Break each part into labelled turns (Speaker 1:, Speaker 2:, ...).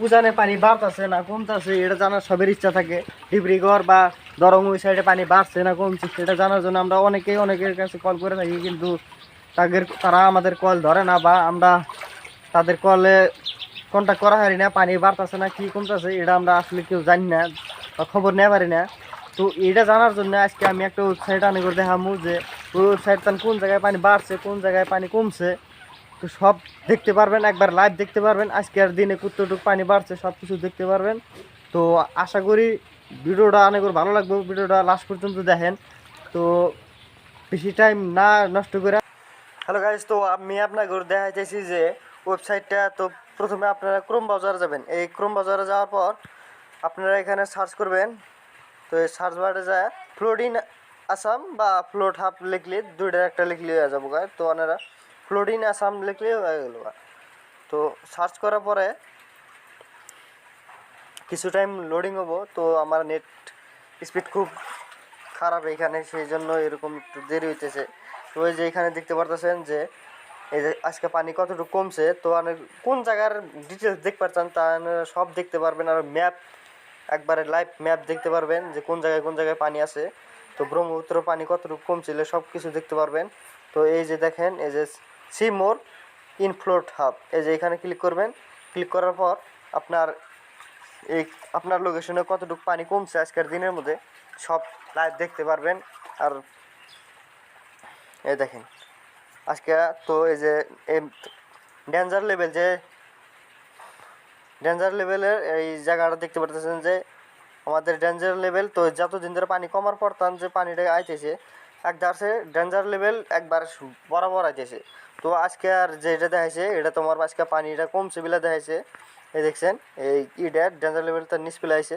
Speaker 1: উজানে পানি বাড়তেছে না কমতেছে এটা জানার সবের ইচ্ছা থাকে। ডিব্রুগড় বা দরং ওই সাইডে পানি বাড়ছে না কমছে সেটা জানার জন্য আমরা অনেকের কাছে কল করে থাকি, কিন্তু তারা আমাদের কল ধরে না বা আমরা তাদের কলে কন্ট্যাক্ট করা পারি না। পানি বাড়তেছে না কি কমতেছে এটা আমরা আসলে কেউ জানি না বা খবর নেওয়া পারি না। তো এটা জানার জন্য আজকে আমি একটা ওয়েবসাইট আনি করে দেখামু যে ওই ওয়েবসাইট কোন জায়গায় পানি বাড়ছে কোন জায়গায় পানি কমছে, তো সব দেখতে পারবেন, একবার লাইভ দেখতে পারবেন। আজকের দিনে কতটুকু পানি বাড়ছে সব কিছু দেখতে পারবেন। তো আশা করি ভিডিওটা অনেক ভালো লাগবে, ভিডিওটা লাস্ট পর্যন্ত দেখেন। তো বেশি টাইম না নষ্ট করে হ্যালো গাইজ, তো আমি আপনাকে দেখাইতেছি যে ওয়েবসাইটটা। তো প্রথমে আপনারা ক্রোম ব্রাউজারে যাবেন। এই ক্রোম ব্রাউজারে যাওয়ার পর আপনারা এখানে সার্চ করবেন। তো এই সার্চ বারে যায় ফ্লোড ইন আসাম বা ফ্লোড হাব লিখলে দুইটার একটা লিখলে হয়ে যাবো গায়ে। তো আপনারা ফ্লোড ইন আসাম লিখলে হয়ে গেল। তো সার্চ করার পরে কিছু টাইম লোডিং হবো। তো আমার নেট স্পিড খুব খারাপ এখানে, সেই জন্য এরকম একটু দেরি হইতেছে। তো ওই যে এখানে দেখতে পারতেছেন যে এই যে আজকে পানি কতটুকু কমছে। তো কোন জায়গার ডিটেলস দেখতে পাচ্ছেন তা সব দেখতে পারবেন। আর ম্যাপ একবারে লাইভ ম্যাপ দেখতে পারবেন যে কোন জায়গায় পানি আছে। তো ব্রহ্মপুত্র পানি কতটুকু কমছিল সব কিছু দেখতে পারবেন। তো এই যে দেখেন এই যে see more in flood hub, এই যে এখানে ক্লিক করবেন। ক্লিক করার পর আপনার লোকেশনে কতটুকু পানি কমছে আজকের দিনের মধ্যে সব লাইভ দেখতে পারবেন। আর এই দেখেন আজকে তো এই যে ডেঞ্জার লেভেলের এই জায়গাটা দেখতে পারতেছেন যে আমাদের ডেঞ্জার লেভেল। তো যতদিন ধরে পানি কমার পর তার যে পানিটা আইতেছে একদারসে ডেঞ্জার লেভেল একবার বরাবর আইতেছে। তো আজকে আর যেটা দেখাইছে এটা তোমার আজকে পানিটা কমছে বিলা দেখাইছে। এই দেখছেন এই ইডের ডেঞ্জার লেভেলটা নিচ পেলে আইছে।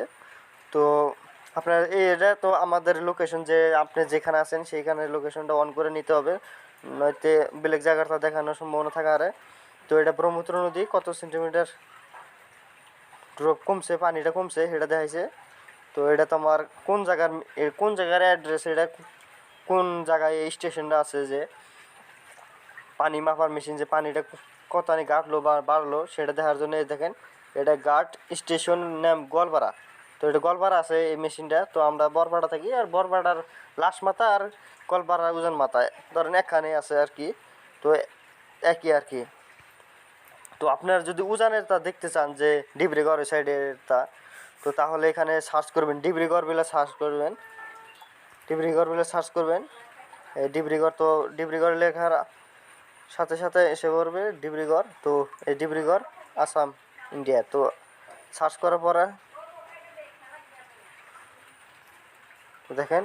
Speaker 1: তো আপনার এটা তো আমাদের লোকেশন যে আপনি যেখানে আছেন সেইখানে লোকেশনটা অন করে নিতে হবে, নয়তো বেলেগ জায়গাটা দেখানোর সম্ভাবনা থাকা আরে। তো এটা ব্রহ্মপুত্র নদী কত সেন্টিমিটার ড্রপ কমছে পানিটা কমছে সেটা দেখাইছে। তো এটা তোমার কোন জায়গার অ্যাড্রেস, এটা কোন জায়গায় এই স্টেশনটা আছে যে পানি মাপার মেশিন যে পানিটা কতখানি ঘাটলো বা বাড়লো সেটা দেখার জন্য দেখেন এটা ঘাট স্টেশন নাম গোয়ালপাড়া। তো এটা গোয়ালপাড়া আছে এই মেশিনটা। তো আমরা বরপাড়া থাকি আর বরপাড়ার লাস্ট মাথা আর গোয়ালপাড়ার উজান মাথায় ধরেন এখানে আছে আর কি। তো একই আর কি। তো আপনার যদি উজানের তা দেখতে চান যে ডিব্রুগড় ওই সাইডের তা, তো তাহলে এখানে সার্চ করবেন ডিব্রুগড় বলে সার্চ করবেন। এই ডিব্রুগড়, তো ডিব্রুগড় লেখার সাথে সাথে এসে পড়বে ডিব্রুগড়। তো এই ডিব্রুগড় আসাম ইন্ডিয়া। তো সার্চ করার পরে দেখেন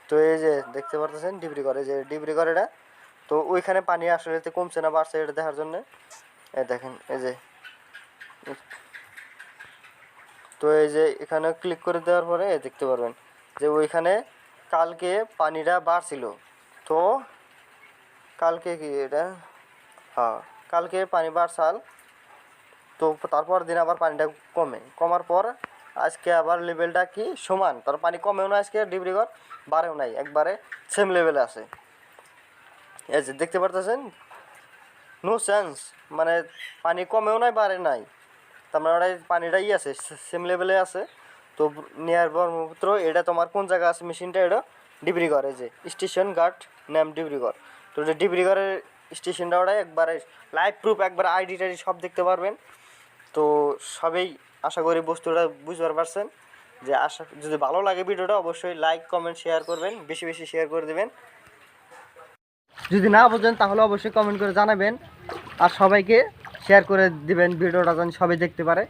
Speaker 1: তো এই যে দেখতে পারতেছেন ডিব্রুগড়, এই যে ডিব্রুগড় এটা। তো ওইখানে পানি আসলে কমছে না বাড়ছে এটা দেখার জন্য এই দেখেন এই যে। তো এই যে এখানে ক্লিক করে দেওয়ার পরে দেখতে পারবেন যে ওইখানে কালকে পানিটা বাড়ছিল। তো কালকে কি এটা, হ্যাঁ কালকে পানি বাড়ছাল। তো তারপর দিন আবার পানিটা কমার পর আজকে আবার লেভেলটা কি সমান, তার পানি কমেও না আজকে ডিব্রুগড় বাড়েও নাই, একবারে সেম লেভেলে আছে। এই যে দেখতে পারতেছেন নো চান্স, মানে পানি কমেও নাই বাড়ে নাই, তার মানে পানিটাই আছে সেম লেভেলে আছে। তো নিয়ার ব্রহ্মপুত্র এটা তোমার কোন জায়গা আছে মেশিনটা, এটা ডিব্রুগড়, এই যে স্টেশন ঘাট নাম ডিব্রুগড়। তো এটা ডিব্রুগড়ের স্টেশনটা ওটাই একবারে লাইভ প্রুফ একবার আইডি টাইডি সব দেখতে পারবেন। তো সবেই আশা করি বস্তুটা বুঝতে পারছেন। যে যদি ভালো লাগে ভিডিওটা অবশ্যই লাইক কমেন্ট শেয়ার করবেন, বেশি বেশি শেয়ার করে দেবেন। যদি না বোঝেন তাহলে অবশ্যই কমেন্ট করে জানাবেন আর সবাইকে শেয়ার করে দিবেন ভিডিওটা যেন সবাই দেখতে পারে।